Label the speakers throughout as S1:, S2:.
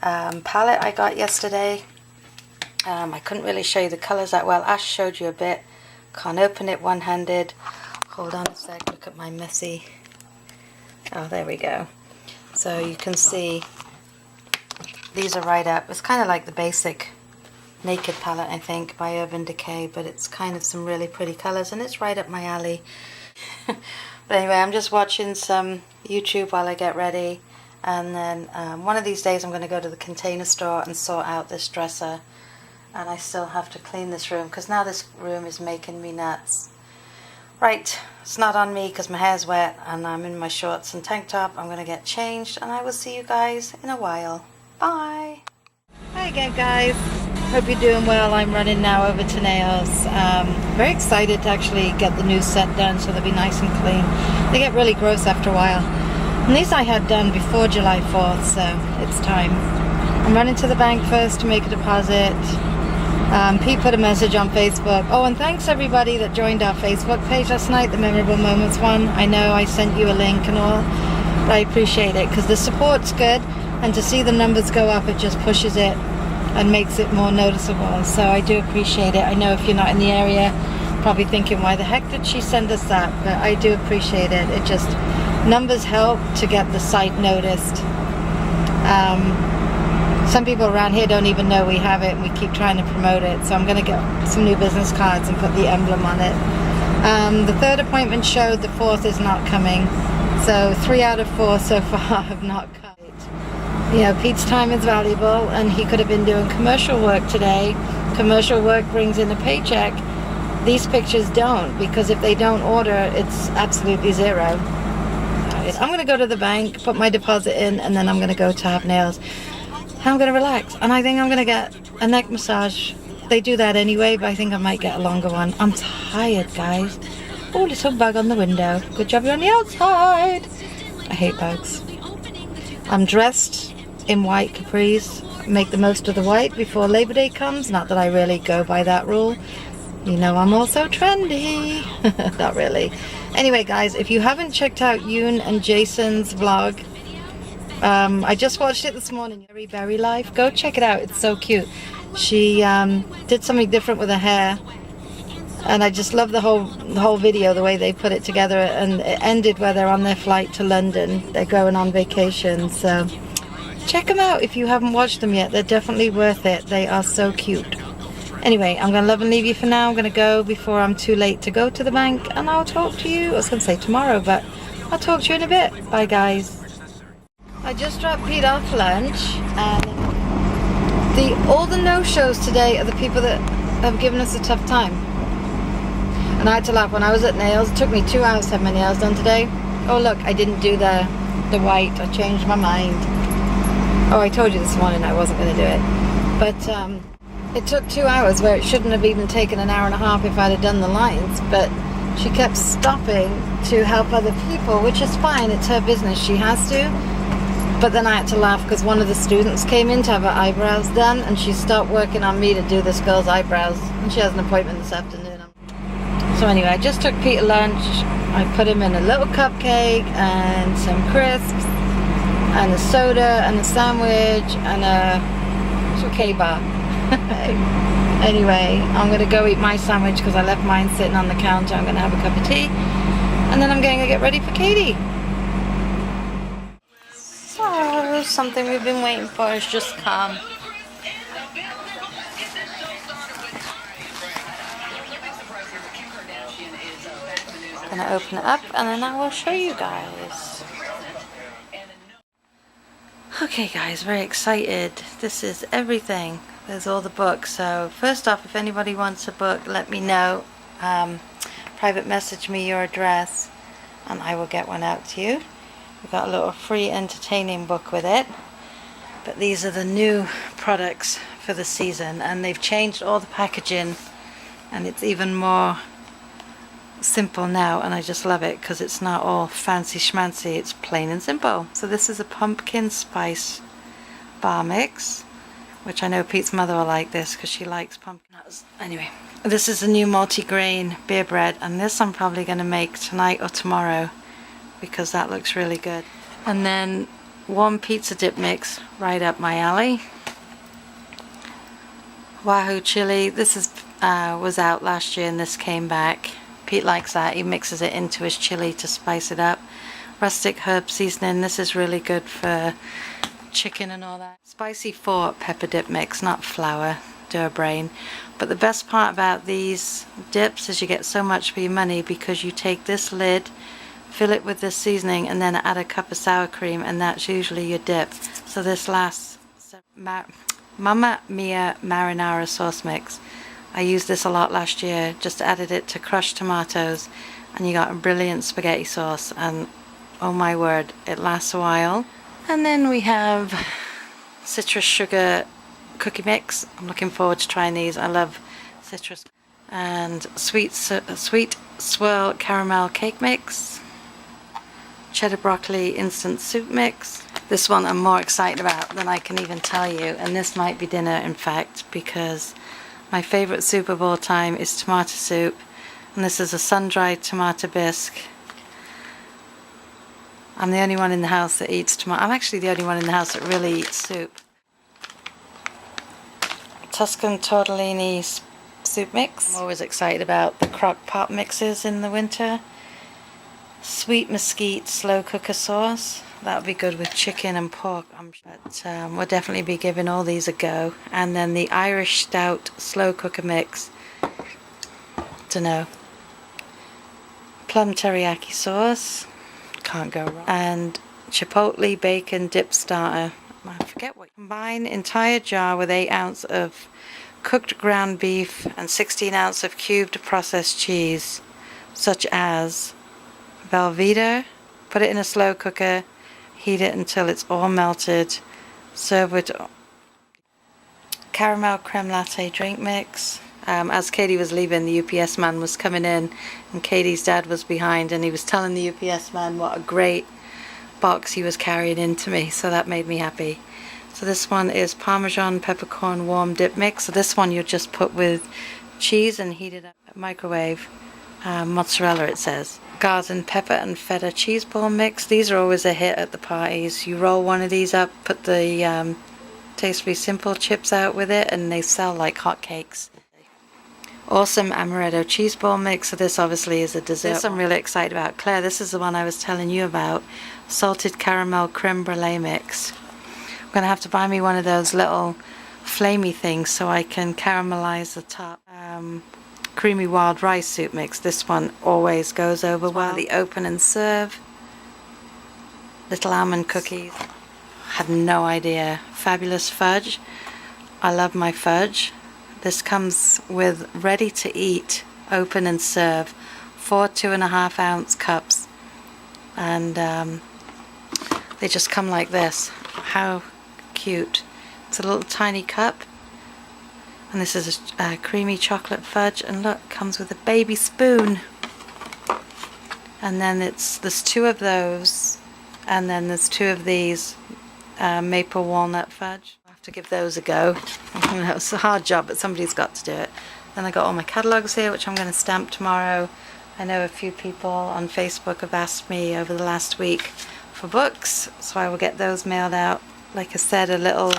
S1: palette I got yesterday. I couldn't really show you the colours that well. Ash showed you a bit. Can't open it one-handed. Hold on a sec, look at my messy... Oh, there we go. So you can see these are right up. It's kind of like the basic Naked palette, I think, by Urban Decay, but it's kind of some really pretty colours, and it's right up my alley. But anyway, I'm just watching some YouTube while I get ready, and then one of these days I'm going to go to the Container Store and sort out this dresser, and I still have to clean this room, because now this room is making me nuts. Right, it's not on me because my hair's wet, and I'm in my shorts and tank top. I'm going to get changed, and I will see you guys in a while. Bye! Hi again, guys. Hope you're doing well. I'm running now over to Nails. Very excited to actually get the new set done so they'll be nice and clean. They get really gross after a while. And these I had done before July 4th, so it's time. I'm running to the bank first to make a deposit. Pete put a message on Facebook. Oh, and thanks everybody that joined our Facebook page last night, the Memorable Moments one. I know I sent you a link and all, but I appreciate it because the support's good, and to see the numbers go up, it just pushes it and makes it more noticeable, so I do appreciate it. I know if you're not in the area, probably thinking, why the heck did she send us that? But I do appreciate it. It just, numbers help to get the site noticed. Some people around here don't even know we have it, and we keep trying to promote it, so I'm going to get some new business cards and put the emblem on it. The third appointment showed the fourth is not coming, so 3 out of 4 so far have not come. You know, Pete's time is valuable, and he could have been doing commercial work today. Commercial work brings in a paycheck. These pictures don't, because if they don't order, it's absolutely zero. I'm going to go to the bank, put my deposit in, and then I'm going to go to have nails. I'm going to relax, and I think I'm going to get a neck massage. They do that anyway, but I think I might get a longer one. I'm tired, guys. Oh, little bug on the window. Good job you're on the outside. I hate bugs. I'm dressed in white capris. Make the most of the white before Labor Day comes. Not that I really go by that rule. You know, I'm also trendy. Not really. Anyway, guys, if you haven't checked out Yoon and Jason's vlog, I just watched it this morning, Berry Life. Go check it out. It's so cute. She did something different with her hair, and I just love the whole video, the way they put it together. And it ended where they're on their flight to London. They're going on vacation, so check them out if you haven't watched them yet. They're definitely worth it. They are so cute. Anyway, I'm going to love and leave you for now. I'm going to go before I'm too late to go to the bank, and I'll talk to you. I was going to say tomorrow, but I'll talk to you in a bit. Bye, guys. I just dropped Pete off lunch, and all the no-shows today are the people that have given us a tough time. And I had to laugh. When I was at Nails, it took me 2 hours to have my nails done today. Oh, look, I didn't do the white. I changed my mind. Oh, I told you this morning I wasn't going to do it. But it took 2 hours where it shouldn't have even taken an hour and a half if I'd have done the lines. But she kept stopping to help other people, which is fine. It's her business. She has to. But then I had to laugh because one of the students came in to have her eyebrows done, and she stopped working on me to do this girl's eyebrows. And she has an appointment this afternoon. So anyway, I just took Peter lunch. I put him in a little cupcake and some crisps, and a soda, and a sandwich, and a K-bar. Anyway, I'm going to go eat my sandwich because I left mine sitting on the counter. I'm going to have a cup of tea, and then I'm going to get ready for Katie. So, something we've been waiting for has just come. I'm going to open it up, and then I will show you guys. Okay guys, very excited. This is everything. There's all the books. So first off, if anybody wants a book, let me know. Private message me your address and I will get one out to you. We've got a little free entertaining book with it. But these are the new products for the season, and they've changed all the packaging, and it's even more simple now, and I just love it because it's not all fancy schmancy. It's plain and simple. So this is a pumpkin spice bar mix, which I know Pete's mother will like this because she likes pumpkin. Anyway, this is a new multi-grain beer bread, and this I'm probably going to make tonight or tomorrow because that looks really good. And then warm pizza dip mix, right up my alley. Wahoo chili, this is was out last year and this came back. Pete likes that, he mixes it into his chili to spice it up. Rustic herb seasoning, this is really good for chicken and all that. Spicy fort pepper dip mix, not flour, do a brain. But the best part about these dips is you get so much for your money, because you take this lid, fill it with this seasoning, and then add a cup of sour cream, and that's usually your dip. So this lasts. Mamma Mia marinara sauce mix. I used this a lot last year, just added it to crushed tomatoes, and you got a brilliant spaghetti sauce, and oh my word, it lasts a while. And then we have citrus sugar cookie mix. I'm looking forward to trying these. I love citrus. And sweet swirl caramel cake mix. Cheddar broccoli instant soup mix. This one I'm more excited about than I can even tell you, and this might be dinner in fact, because my favourite soup of all time is tomato soup, and this is a sun-dried tomato bisque. I'm the only one in the house that eats tomato. I'm actually the only one in the house that really eats soup. Tuscan tortellini soup mix. I'm always excited about the crock pot mixes in the winter. Sweet mesquite slow cooker sauce. That would be good with chicken and pork. But we'll definitely be giving all these a go. And then the Irish stout slow cooker mix. Dunno. Plum teriyaki sauce. Can't go wrong. And chipotle bacon dip starter. I forget what. Combine entire jar with 8 ounces of cooked ground beef and 16 ounces of cubed processed cheese, such as Velveeta. Put it in a slow cooker. Heat it until it's all melted. Serve with caramel creme latte drink mix. As Katie was leaving, the UPS man was coming in, and Katie's dad was behind, and he was telling the UPS man what a great box he was carrying into me, so that made me happy. So this one is Parmesan peppercorn warm dip mix. So this one you'll just put with cheese and heat it up at microwave. Mozzarella it says. Garden pepper and feta cheese ball mix. These are always a hit at the parties. You roll one of these up, put the Tastefully Simple chips out with it, and they sell like hotcakes. Awesome amaretto cheese ball mix. So this obviously is a dessert. This I'm really excited about. Claire, this is the one I was telling you about. Salted caramel creme brulee mix. I'm going to have to buy me one of those little flamey things so I can caramelize the top. Creamy wild rice soup mix. This one always goes over well. The open and serve. Little almond cookies. Had no idea. Fabulous fudge. I love my fudge. This comes with ready to eat, open and serve, 4 2.5 ounce cups, and they just come like this. How cute. It's a little tiny cup, and this is a creamy chocolate fudge, and look, comes with a baby spoon. And then there's 2 of those, and then there's 2 of these maple walnut fudge. To give those a go. It's a hard job, but somebody's got to do it. Then I got all my catalogues here, which I'm going to stamp tomorrow. I know a few people on Facebook have asked me over the last week for books, so I will get those mailed out. Like I said, a little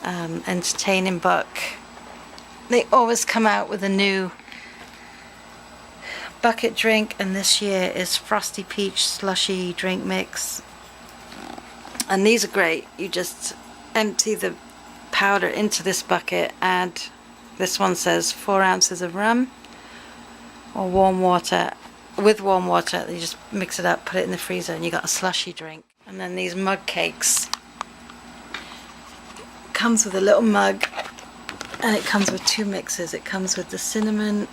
S1: entertaining book. They always come out with a new bucket drink, and this year is Frosty Peach Slushy Drink Mix. And these are great. You just empty the powder into this bucket, add, this one says 4 ounces of rum or warm water. With warm water, you just mix it up, put it in the freezer, and you got a slushy drink. And then these mug cakes. Comes with a little mug, and it comes with 2 mixes. It comes with the cinnamon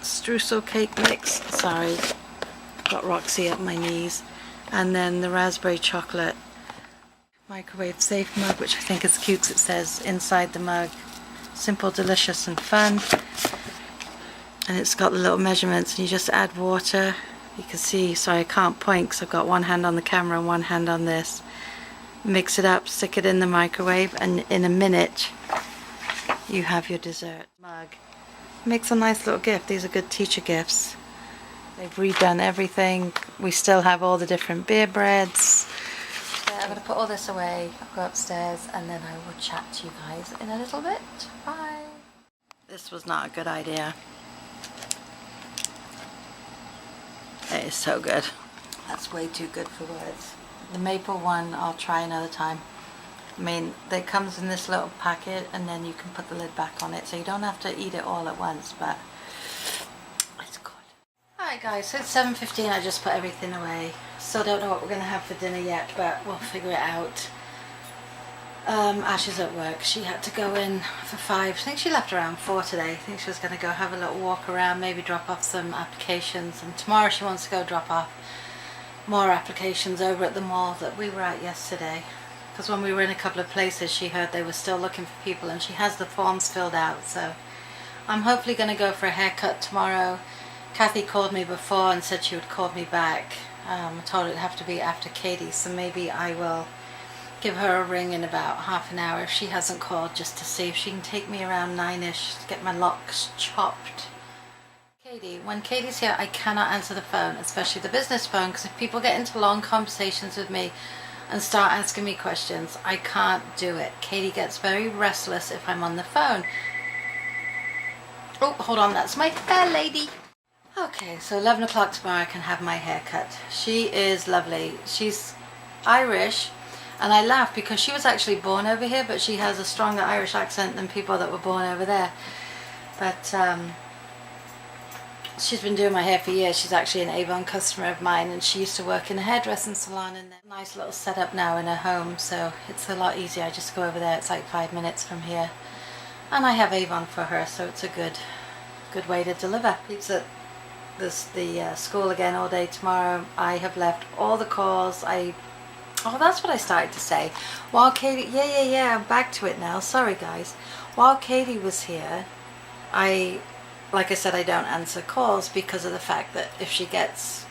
S1: streusel cake mix. Sorry, got Roxy at my knees. And then the raspberry chocolate microwave safe mug, which I think is cute because it says inside the mug, simple, delicious and fun. And it's got the little measurements, and you just add water. You can see, sorry I can't point because I've got one hand on the camera and one hand on this. Mix it up, stick it in the microwave, and in a minute you have your dessert mug. Makes a nice little gift. These are good teacher gifts. They've redone everything. We still have all the different beer breads. I'm going to put all this away, I'll go upstairs, and then I will chat to you guys in a little bit. Bye. This was not a good idea. It is so good. That's way too good for words. The maple one I'll try another time. I mean, it comes in this little packet and then you can put the lid back on it, so you don't have to eat it all at once, but it's good. Alright guys, so it's 7:15, I just put everything away. Still don't know what we're going to have for dinner yet, but we'll figure it out. Ash is at work. She had to go in for 5. I think she left around 4 today. I think she was going to go have a little walk around, maybe drop off some applications, and tomorrow she wants to go drop off more applications over at the mall that we were at yesterday. Because when we were in a couple of places, she heard they were still looking for people, and she has the forms filled out. So I'm hopefully going to go for a haircut tomorrow. Kathy called me before and said she would call me back. I told her it'd have to be after Katie, so maybe I will give her a ring in about half an hour if she hasn't called, just to see if she can take me around 9ish to get my locks chopped. Katie, when Katie's here, I cannot answer the phone, especially the business phone, because if people get into long conversations with me and start asking me questions, I can't do it. Katie gets very restless if I'm on the phone. Oh, hold on, that's my fair lady. Okay, so 11 o'clock tomorrow I can have my hair cut. She is lovely. She's Irish, and I laugh because she was actually born over here, but she has a stronger Irish accent than people that were born over there. But she's been doing my hair for years. She's actually an Avon customer of mine, and she used to work in a hairdressing salon, and a nice little setup now in her home, so it's a lot easier. I just go over there. It's like 5 minutes from here, and I have Avon for her, so it's a good way to deliver. Pete's at the school again all day tomorrow. I have left all the calls. Oh, that's what I started to say. While Katie, yeah, I'm back to it now. Sorry guys. While Katie was here, like I said, I don't answer calls because of the fact that if she gets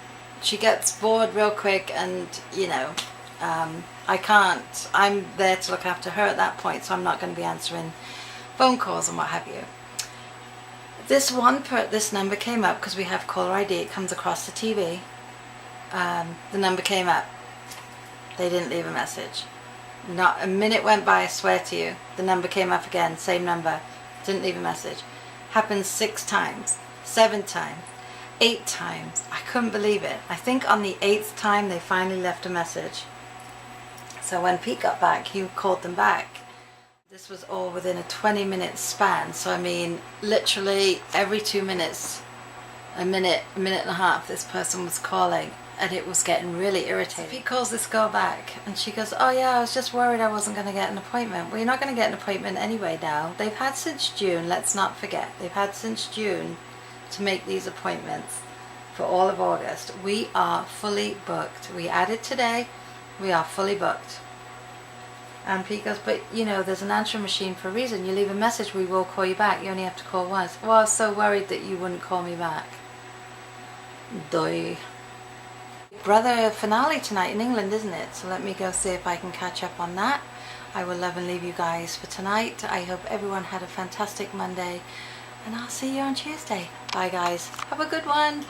S1: bored real quick, and you know, I can't. I'm there to look after her at that point, so I'm not going to be answering phone calls and what have you. This number came up because we have caller ID. It comes across the TV. The number came up. They didn't leave a message. Not a minute went by, I swear to you. The number came up again, same number. Didn't leave a message. Happened 6 times, 7 times, 8 times. I couldn't believe it. I think on the 8th time they finally left a message. So when Pete got back, he called them back. This was all within a 20-minute span. So I mean, literally every 2 minutes, a minute and a half, this person was calling, and it was getting really irritating. So Pete calls this girl back, and she goes, "Oh yeah, I was just worried I wasn't going to get an appointment." Well, you're not going to get an appointment anyway now. They've had since June, let's not forget. They've had since June to make these appointments for all of August. We are fully booked. We added today, we are fully booked. And Pete goes, "But you know, there's an answering machine for a reason. You leave a message, we will call you back. You only have to call once." Well, I was so worried that you wouldn't call me back. Doy. Brother finale tonight in England, isn't it? So let me go see if I can catch up on that. I will love and leave you guys for tonight. I hope everyone had a fantastic Monday, and I'll see you on Tuesday. Bye guys. Have a good one.